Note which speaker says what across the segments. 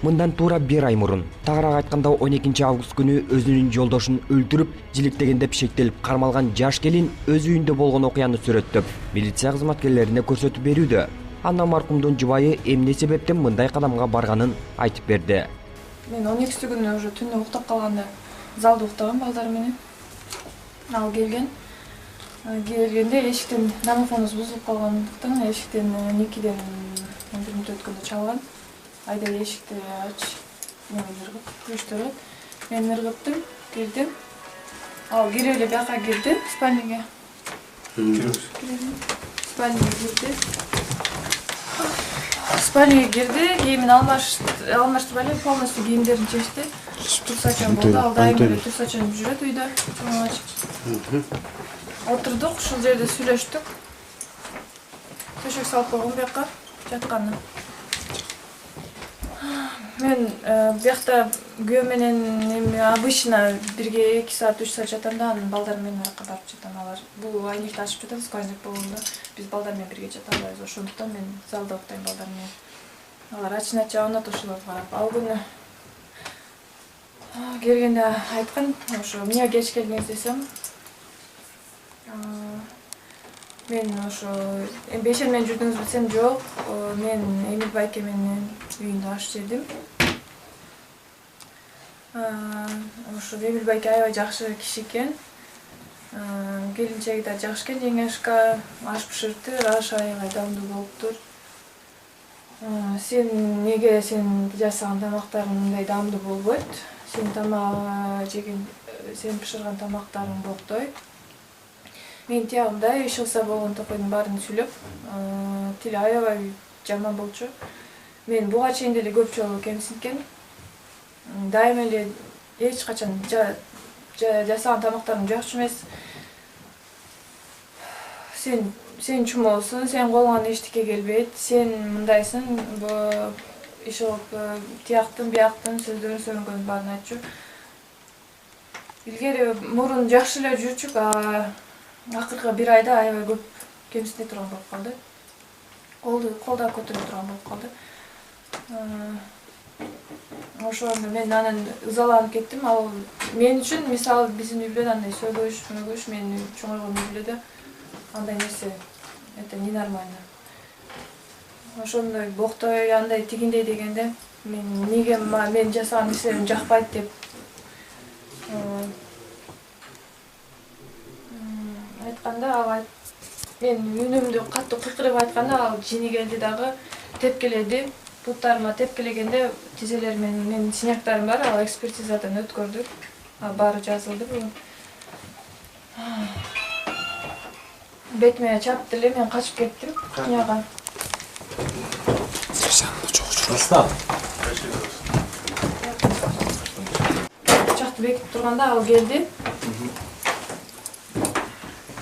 Speaker 1: Мындан туура 1 ай мурун, тагыраак айтканда 12 август күнү өзүнүн жолдошун өлтүрүп, жиликтегенде пишектелип кармалган жаш келин өз үйүндө болгон окуяны сүрөттөп, милиция кызматкерлерине көрсөтүп берүүдө. Анда маркумдун жубайы эмне себептен мындай кадамга барганын айтып берди.
Speaker 2: Мен 12 күнү уже түнү уктап калганда залда уктагам балдар менен. Ал келгенде эшиктен домофонубуз бузулуп калгандыктан эшиктен 2ден 1 мүнөт өткөндө чалган. Айда эшикти ач, мен ыргып, күчтөр. Мен ыргыттым, кирдим. Ал кире эле бияка кирди, спальняга. Спальняга кирди. Спальняга кирди, кийимин алмаштырып эле полностью кийимдерин чечти. Турсачан болду, ал дайым эле турсачан жүрөт үйдө. Отурдук, ушул жерде сүйлөштүк. Төшөк салып койгон бияка жатканы. Мен биякта күйөө менен обычно бирге 2 саат 3 саат жатам да, анан балдар менен аяка барып жатам. Алар бул айнекти ачып жатат, сквозняк болгондо биз балдар менен бирге жата албайбыз. Ошондуктан мен залда уктайм балдар менен. Алар ачына чабынат ошолорго карап. Ал күнү келгенде айткан, ошо эмне кеч келдиңиз десем, мен ошо бешер менен жүрдүңүз десем, жок, мен Эмил байке менен үйүндө аш жедим. Ошо Эмил байке аябай жакшы киши экен. Келинчеги да жакшы экен, жеңешка аш бышырыптыр, аш аябай даамдуу болуптур. Сен жасаган тамактарың мындай даамдуу болбойт. Сен бышырган тамактарың боктой. Мен тиягымда ишылса болгон токойдун баарын сүйлөп, тили аябай жаман болчу. Мен буга чейин деле көп жолу кемсинткен. Дайым эле эч качан жасаган тамактарым жакшы эмес. Сен чумоосуң, сен колуңан эчтеке келбейт, сен мындайсың, бу ишоп тияктын, бияктын сөздөрүн сөйлөнгөнүн баарын айтчу. Илгери мурун жакшы эле жүрчүк, акыркы 1 айда аябай көп кемсине турган болуп калды. Колда көтөрө турган болуп калды. Ошондо мен анан ызаланып кеттим. Ал мен үчүн, мисалы, биздин үй бүлөдө андай сөгүш, мен чоңойгон үй бүлөдө андай нерсе, это ненормально. Ошондой боктой, андай тигиндей дегенде, мен жасаган нерселерим жакпайт деп айтканда, ал мен үнүмдү катуу кыйкырып айтканда, ал жини келди дагы, тепкеледи. Буттарыма тепкелегенде тизелеримден менин синяктарым бар, ал экспертизадан өткөрдүк. Баары жазылды. Бетиме чапты эле, мен качып кеттим кыняга. Бычакты бекитип турганда ал келди.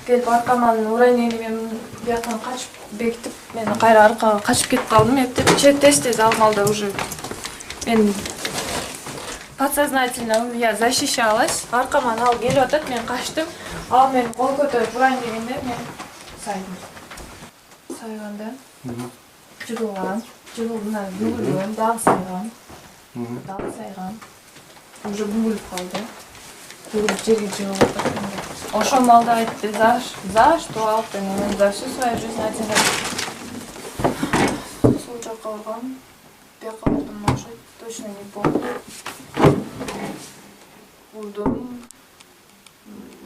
Speaker 2: Келип аркаман урайын мен бияктан качып бекитип, мен кайра аркага качып кетип калдым. Эптеп тез алмалда уже мен подсознательно я защищалась. Аркаман ал келип атат, мен качтым. Ал мен кол көтөрүп урайын дегенде мен сайдым. Сайганда жыгылган, бүгүлгөн, дагы сайган. Уже бүгүлүп калды. Бүгүлүп жерге жыгылып атат. Ошол малда айтты, за что алты, мен за всю свою жизнь один раз. Сол жакка баргам, бияка бардым, ошо точно не помню.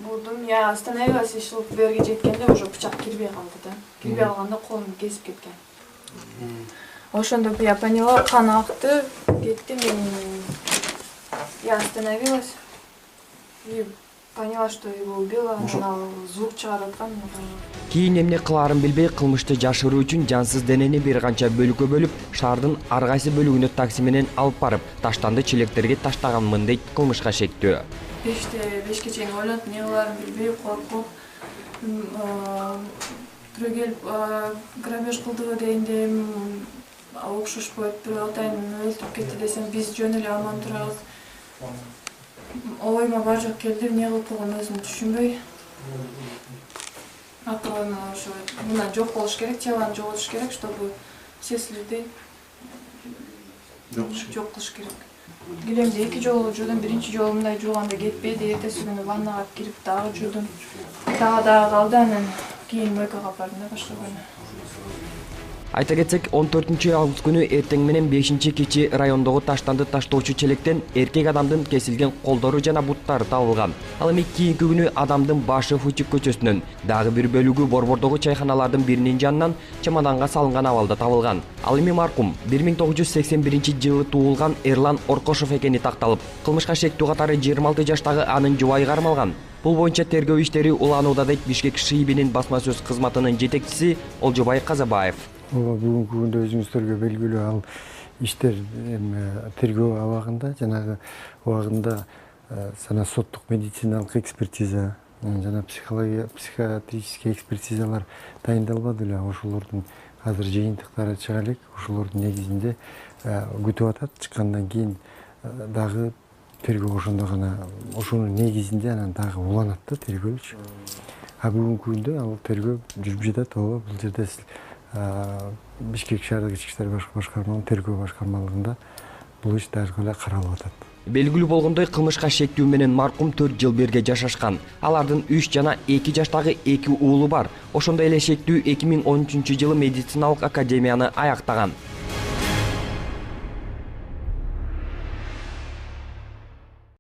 Speaker 2: Бурдум, я остановилась, ишил берге жеткенде уже бычак кирбей калды да. Кирбей калганда колум кесип кеткен. Ошондо я поняла, кан акты, кеттим, я остановилась и поняла, что его убила, она звук чыгарып аткан.
Speaker 1: Кийин эмне кылаарын билбей, кылмышты жашыруу үчүн жансыз денени бир канча бөлүккө бөлүп, шаардын ар кайсы бөлүгүнө такси менен алып барып, таштанды челектерге таштаганмын дейт кылмышка шектүү. 5-ке чейин ойлонуп, эмне кылаарын билбей, коркуп, түрөгелип грабеж кылдыбы дегенде окшошпойт, бирөө атайын өлтүрүп кетти десем, биз жөн эле аман турабыз. Оюма бар жок келди, эмне кылып койгонун өзүм түшүнбөй. Акырын ошо мына жок болуш керек, теланы жоготуш керек, чтобы все следы
Speaker 2: жок кылыш керек. Килемде 2 жолу жуудум, биринчи жолу мындай жууганда кетпеди, эртеси күнү ваннага кирип дагы жуудум. Дагы калды, анан кийин мойкага апардым да башка күнү.
Speaker 1: Айта кетсек, 14 август күнү эртең менен 5 кечи райондогу таштанды таштоочу челектен эркек адамдын кесилген колдору жана буттары табылган. Ал эми кийинки күнү адамдын башы Фучик көчөсүнөн, дагы бир бөлүгү Борбордогу чайханалардын биринин жанынан чемоданга салынган абалда табылган. Ал эми маркум 1981-жылы туулган Эрлан Оркошов экени такталып, кылмышка шектүү катары 26 жаштагы анын жубайы кармалган. Бул боюнча тергөө иштери уланууда дейт Бишкек ШИИБинин басма сөз кызматынын жетекчиси Олжобай Казабаев.
Speaker 3: Бүгүнкү күндө өзүңүздөргө белгилүү ал иштер тергөө абагында, жанагы убагында жана соттук медициналык экспертиза жана психиатрический экспертизалар дайындалбады эле. Ошолордун азыр жыйынтыктары чыга элек. Ошолордун негизинде күтүп атат. Чыккандан кийин дагы тергөө ошондо гана, ошонун негизинде анан дагы уланат да тергөөчү. Бүгүнкү күндө ал тергөө жүрүп жатат. Бул жерде Бишкек шаардык ички иштер башкармалыгынын тергөө башкармалыгында бул иш дайыр эле каралып атат.
Speaker 1: Белгилүү болгондой, кылмышка шектүү менен маркум 4 жыл бирге жашашкан. Алардын 3 жана 2 жаштагы 2 уулу бар. Ошондой эле шектүү 2013 жылы медициналык академияны аяктаган.